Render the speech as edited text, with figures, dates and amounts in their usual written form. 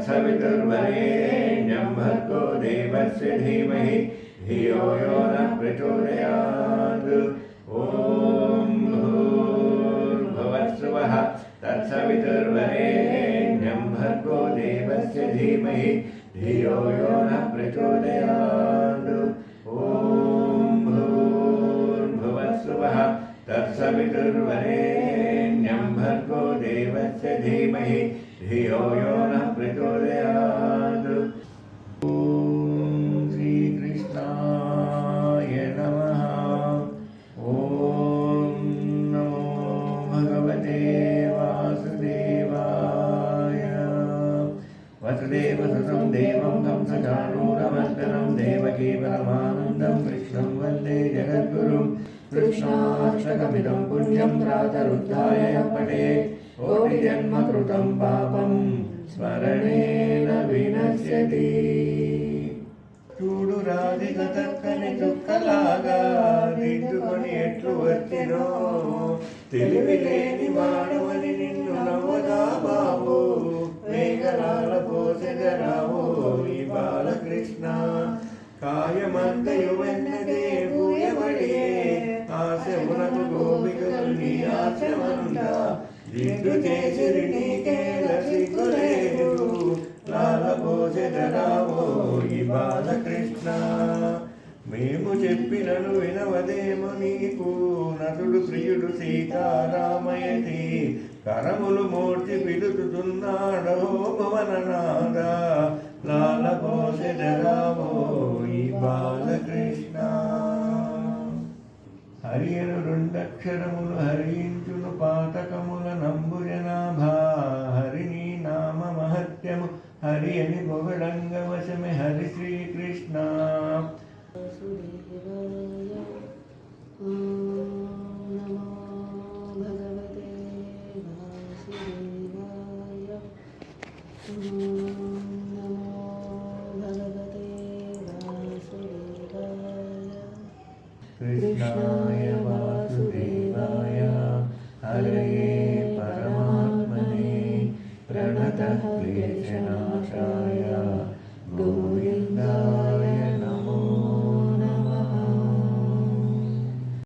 तत्सवितुर्वरेण्यं भर्गो देवस्य धीमहि धियो यो नः प्रचोदयात्। ॐ भूर्भुवस्सुवः तत्सवितुर्वरेण्यं भर्गो देवस्य धीमहि धियो यो नः प्रचोदयात्। ॐ भूर्भुवस्सुवः तत्सवितुर्वरेण्यं भर्गो देवस्य धीमहि धियो यो नः प्रचोदयात्। ॐ श्रीकृष्णाय नमः। ॐ नमो भगवते वासुदेवाय। वसुदेवसुतं देवं कंसचाणूरमर्दनं देवकी परमानन्दं कृष्णं वन्दे जगद्गुरुं। कृष्णाष्टकमिदं पुण्यं प्रातरुद्धाय पठेत् कोटिजन्मकृतं पापं स्मरणेन विनश्यति। చూడు రాధిక చక్కని చుక్కలాగా దిద్దుకొని ఎట్లు వచ్చినో తెలివి లేని వాడవని నిన్ను నవ్వదా బాబు మేఘలాల పోసెదరావో ఈ బాలకృష్ణ కాయమంతయు వెన్నదే భూయబడియే ఆశమునకు గోపికలు నీ ఆశమనుందా దిద్దు చేసిరి నీకేల సిగ్గులేదు లాల పోసెదరావో ఈ బాలకృష్ణ మేము చెప్పినను వినవదేమో నీకు నటుడు ప్రియుడు సీతారామయతి కరములు మూర్తి పిలుచుతున్నాడో భువననాథ లాల పోసెదరావో ఈ బాలకృష్ణ హరియను రెండక్షరములు హరించును పాతకముల నంబు జనాభా హరిని నామ మహత్యము హరి అని పొగడంగ వశమే హరి శ్రీకృష్ణ कृष्णाय वासुदेवाय हरये परमात्मने प्रणतः क्लेशनाशाय